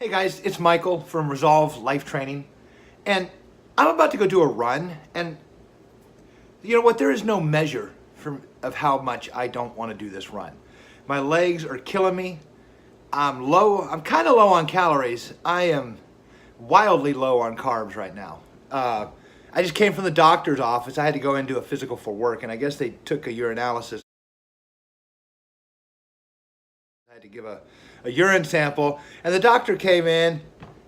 Hey guys, it's Michael from Resolve Life Training, and I'm about to go do a run, and you know what, there is no measure of how much I don't want to do this run. My legs are killing me. I'm kind of low on calories. I am wildly low on carbs right now. I just came from the doctor's office. I had to go into a physical for work, and I guess they took a urinalysis. I had to give a urine sample, and the doctor came in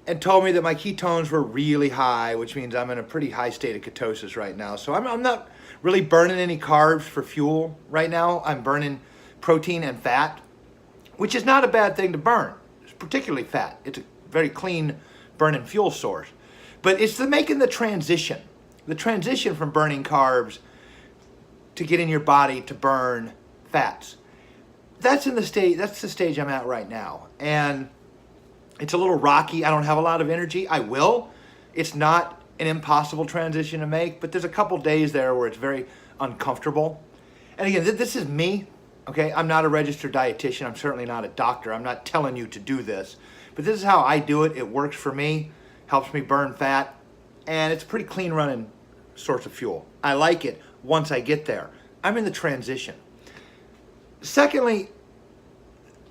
and told me that my ketones were really high, which means I'm in a pretty high state of ketosis right now. So I'm not really burning any carbs for fuel right now. I'm burning protein and fat, which is not a bad thing to burn. It's particularly fat. It's a very clean burning fuel source. But it's making the transition from burning carbs to getting your body to burn fats. That's the stage I'm at right now. And it's a little rocky. I don't have a lot of energy. I will. It's not an impossible transition to make, but there's a couple days there where it's very uncomfortable. And again, this is me, okay? I'm not a registered dietitian. I'm certainly not a doctor. I'm not telling you to do this, but this is how I do it. It works for me, helps me burn fat, and it's a pretty clean running source of fuel. I like it once I get there. I'm in the transition. Secondly,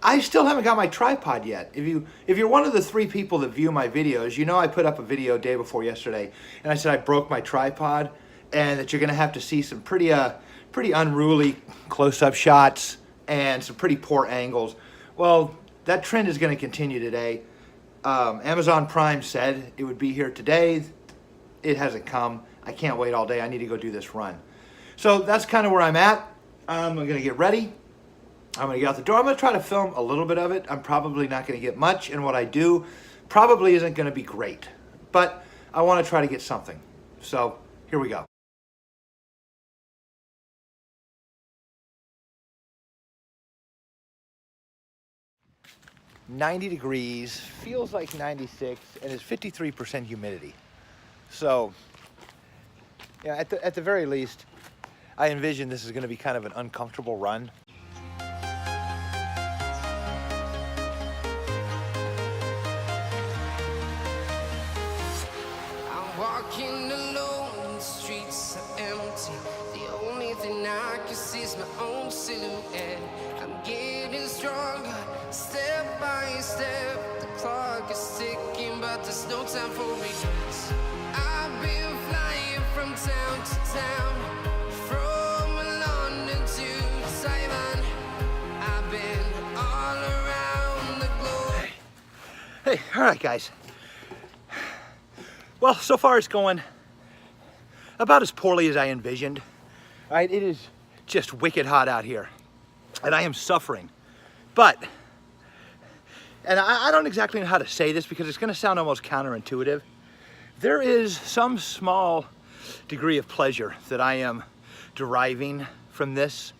I still haven't got my tripod yet. If you're one of the 3 people that view my videos, you know I put up a video day before yesterday, and I said I broke my tripod, and that you're gonna have to see some pretty unruly close-up shots and some pretty poor angles. Well, that trend is gonna continue today. Amazon Prime said it would be here today. It hasn't come. I can't wait all day. I need to go do this run. So that's kind of where I'm at. I'm gonna get ready. I'm gonna get out the door. I'm gonna try to film a little bit of it. I'm probably not gonna get much, and what I do probably isn't gonna be great, but I wanna try to get something. So here we go. "90 degrees, feels like 96, and it's 53% humidity. So, yeah, at the very least, I envision this is gonna be kind of an uncomfortable run. Walking alone, the streets are empty. The only thing I can see is my own silhouette. I'm getting stronger, step by step. The clock is ticking, but there's no time for regrets. I've been flying from town to town, from London to Taiwan. I've been all around the globe. Hey, all right, guys. Well, so far it's going about as poorly as I envisioned. All right, it is just wicked hot out here, and I am suffering. But, and I don't exactly know how to say this because it's gonna sound almost counterintuitive. There is some small degree of pleasure that I am deriving from this.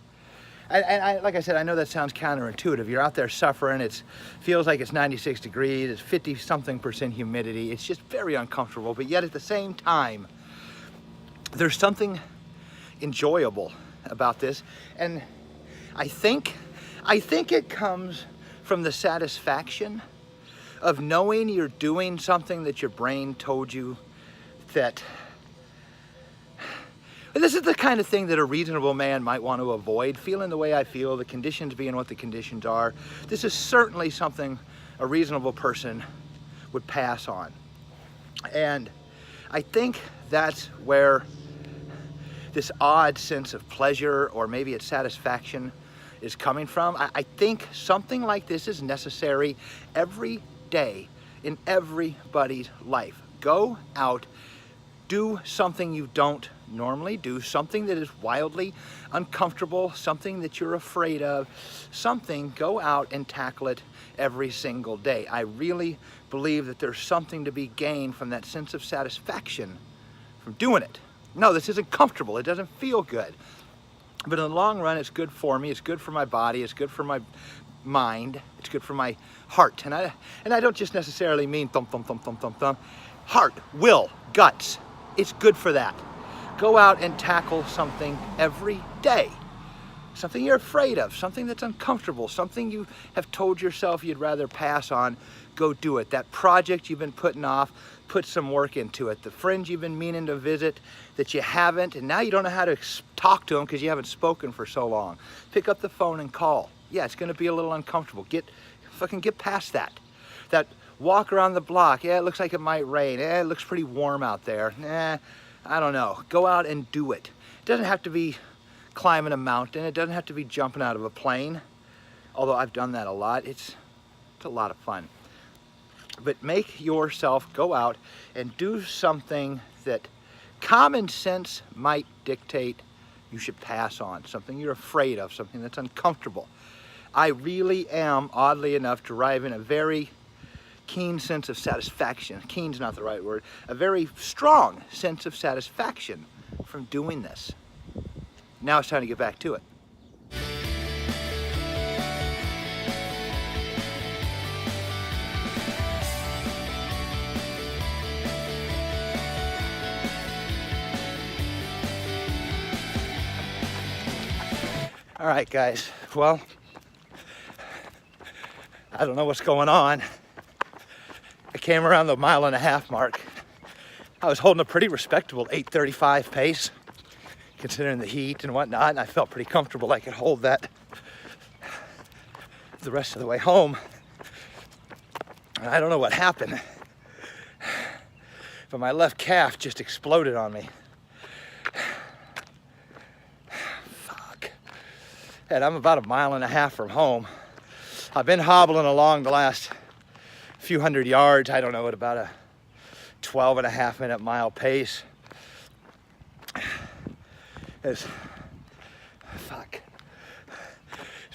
And like I said, I know that sounds counterintuitive. You're out there suffering, it feels like it's 96 degrees, it's 50-something% humidity. It's just very uncomfortable, but yet at the same time, there's something enjoyable about this. And I think it comes from the satisfaction of knowing you're doing something that your brain told you that. And this is the kind of thing that a reasonable man might want to avoid, feeling the way I feel, the conditions being what the conditions are. This is certainly something a reasonable person would pass on. And I think that's where this odd sense of pleasure, or maybe it's satisfaction, is coming from. I think something like this is necessary every day in everybody's life. Go out, do something you don't normally do, something that is wildly uncomfortable, something that you're afraid of, go out and tackle it every single day. I really believe that there's something to be gained from that sense of satisfaction from doing it. No, this isn't comfortable, it doesn't feel good, but in the long run it's good for me, it's good for my body, it's good for my mind, it's good for my heart. And I don't just necessarily mean thump, thump, thump, thump, thump, thump. Heart, will, guts, it's good for that. Go out and tackle something every day. something you're afraid of, something that's uncomfortable, something you have told yourself you'd rather pass on, go do it. That project you've been putting off, put some work into it. The friends you've been meaning to visit that you haven't, and now you don't know how to talk to them because you haven't spoken for so long. Pick up the phone and call. Yeah, it's gonna be a little uncomfortable. Get past that. That walk around the block, yeah, it looks like it might rain. Yeah, it looks pretty warm out there. I don't know. Go out and do it. It doesn't have to be climbing a mountain. It doesn't have to be jumping out of a plane, although I've done that a lot. It's a lot of fun. But make yourself go out and do something that common sense might dictate you should pass on, something you're afraid of, something that's uncomfortable. I really am, oddly enough, deriving a very keen sense of satisfaction. Keen's not the right word. A very strong sense of satisfaction from doing this. Now it's time to get back to it. All right, guys. Well, I don't know what's going on. I came around the 1.5 mile mark. I was holding a pretty respectable 8:35 pace, considering the heat and whatnot, and I felt pretty comfortable I could hold that the rest of the way home. And I don't know what happened, but my left calf just exploded on me. Fuck. And I'm about 1.5 miles from home. I've been hobbling along the last few hundred yards, I don't know, at about a 12.5 minute mile pace. It's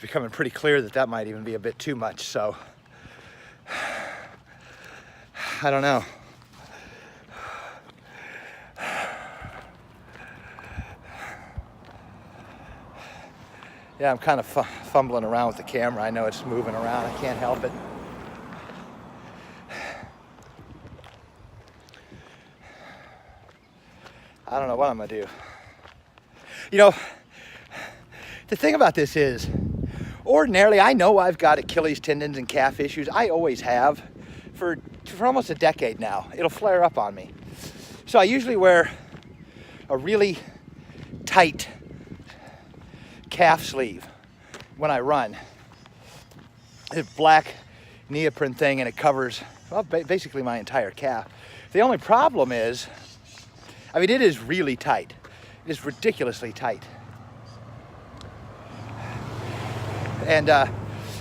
becoming pretty clear that might even be a bit too much, so I don't know. Yeah, I'm kind of fumbling around with the camera. I know it's moving around, I can't help it. I don't know what I'm gonna do. You know, the thing about this is, ordinarily, I know I've got Achilles tendons and calf issues. I always have for almost a decade now. It'll flare up on me. So I usually wear a really tight calf sleeve when I run. It's a black neoprene thing and it covers, well, basically my entire calf. The only problem is, I mean, it is really tight. It is ridiculously tight. And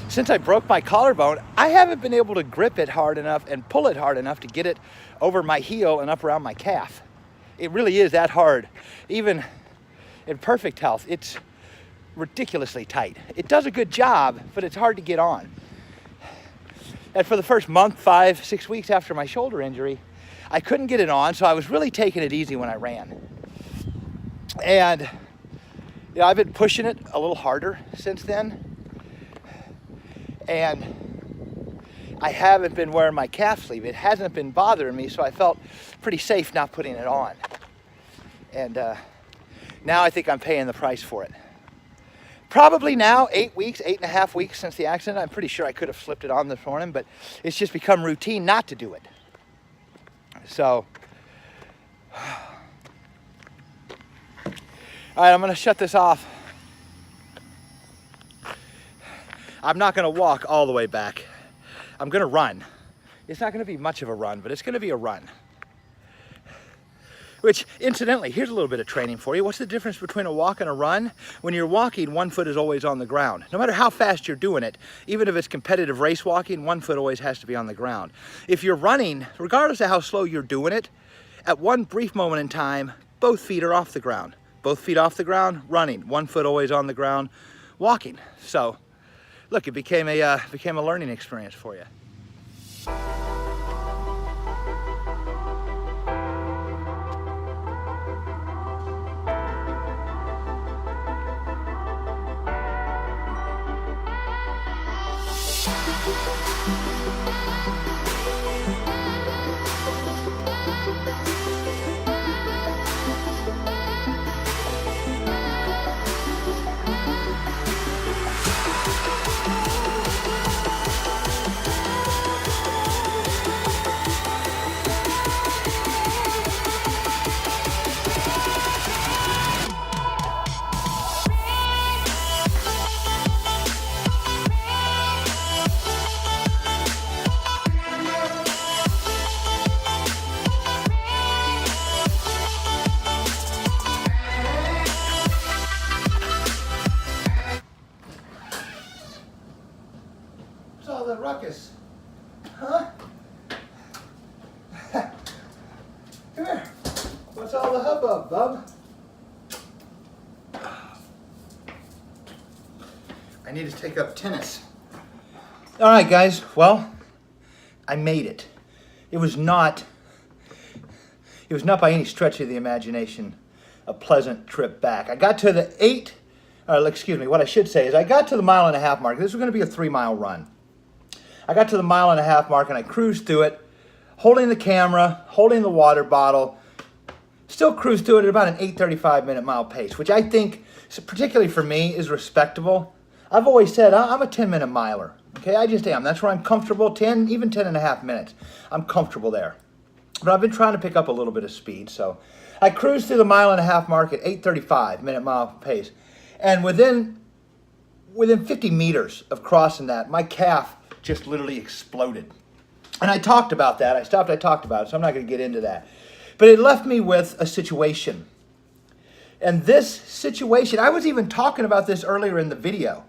since I broke my collarbone, I haven't been able to grip it hard enough and pull it hard enough to get it over my heel and up around my calf. It really is that hard. Even in perfect health, it's ridiculously tight. It does a good job, but it's hard to get on. And for the first month, 5, 6 weeks after my shoulder injury, I couldn't get it on, so I was really taking it easy when I ran. And you know, I've been pushing it a little harder since then. And I haven't been wearing my calf sleeve. It hasn't been bothering me, so I felt pretty safe not putting it on. And now I think I'm paying the price for it. Probably now, 8.5 weeks since the accident. I'm pretty sure I could have slipped it on this morning, but it's just become routine not to do it. So, all right, I'm gonna shut this off. I'm not gonna walk all the way back. I'm gonna run. It's not gonna be much of a run, but it's gonna be a run. Which, incidentally, here's a little bit of training for you. What's the difference between a walk and a run? When you're walking, one foot is always on the ground. No matter how fast you're doing it, even if it's competitive race walking, one foot always has to be on the ground. If you're running, regardless of how slow you're doing it, at one brief moment in time, both feet are off the ground. Both feet off the ground, running. One foot always on the ground, walking. So, look, it became a learning experience for you. up, bub? I need to take up tennis. All right, guys. Well, I made it. It was not by any stretch of the imagination a pleasant trip back. I got to the what I should say is I got to the 1.5 mile mark. This was going to be a 3-mile run. I got to the 1.5 mile mark and I cruised through it, holding the camera, holding the water bottle, still cruised through it at about an 8:35 minute mile pace, which I think, particularly for me, is respectable. I've always said I'm a 10-minute miler. Okay, I just am. That's where I'm comfortable, even 10 and a half minutes. I'm comfortable there. But I've been trying to pick up a little bit of speed, so I cruised through the 1.5 mile mark at 8:35 minute mile pace. And within 50 meters of crossing that, my calf just literally exploded. And I talked about that. I talked about it, so I'm not going to get into that. But it left me with a situation. And this situation, I was even talking about this earlier in the video.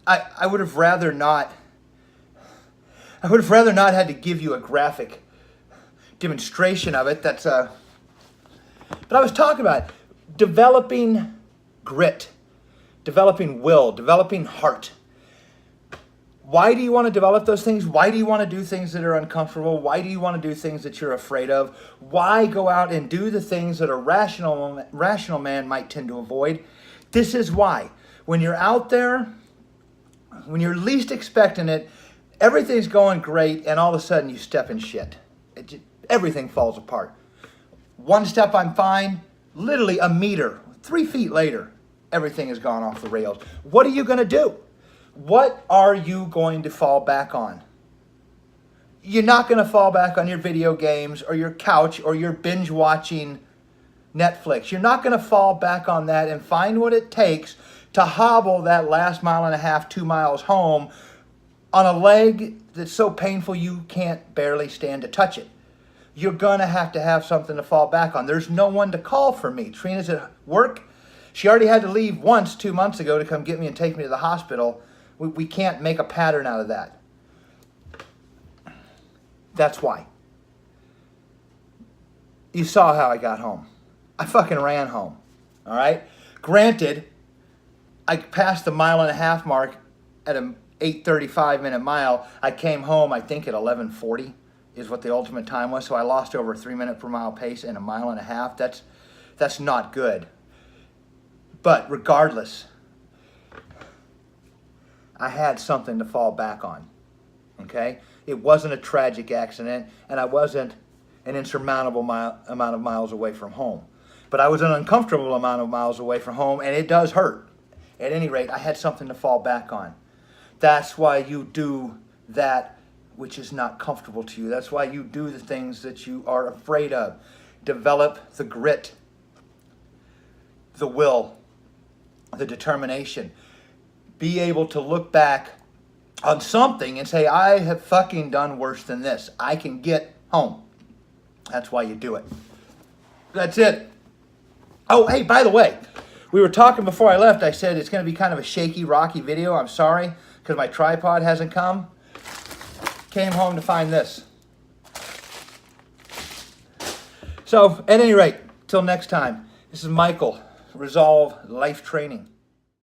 I would have rather not had to give you a graphic demonstration of it. But I was talking about developing grit, developing will, developing heart. Why do you want to develop those things? Why do you want to do things that are uncomfortable? Why do you want to do things that you're afraid of? Why go out and do the things that a rational man might tend to avoid? This is why. When you're out there, when you're least expecting it, everything's going great, and all of a sudden you step in shit. Everything falls apart. One step I'm fine, literally a meter, 3 feet later, everything has gone off the rails. What are you going to do? What are you going to fall back on? You're not going to fall back on your video games or your couch or your binge watching Netflix. You're not going to fall back on that and find what it takes to hobble that last 1.5 miles, 2 miles home on a leg that's so painful you can't barely stand to touch it. You're going to have something to fall back on. There's no one to call for me. Trina's at work. She already had to leave once 2 months ago to come get me and take me to the hospital. We can't make a pattern out of that. That's why. You saw how I got home. I fucking ran home. All right? Granted, I passed the 1.5 mile mark at an 8:35 minute mile. I came home, I think, at 11:40 is what the ultimate time was. So I lost over a 3 minute per mile pace in a 1.5 miles. That's not good. But regardless, I had something to fall back on. Okay? It wasn't a tragic accident, and I wasn't an insurmountable amount of miles away from home. But I was an uncomfortable amount of miles away from home, and it does hurt. At any rate, I had something to fall back on. That's why you do that which is not comfortable to you. That's why you do the things that you are afraid of. Develop the grit, the will, the determination. Be able to look back on something and say, I have fucking done worse than this. I can get home. That's why you do it. That's it. Oh, hey, by the way, we were talking before I left. I said it's going to be kind of a shaky, rocky video. I'm sorry, because my tripod hasn't come. Came home to find this. So, at any rate, till next time, this is Michael, Resolve Life Training.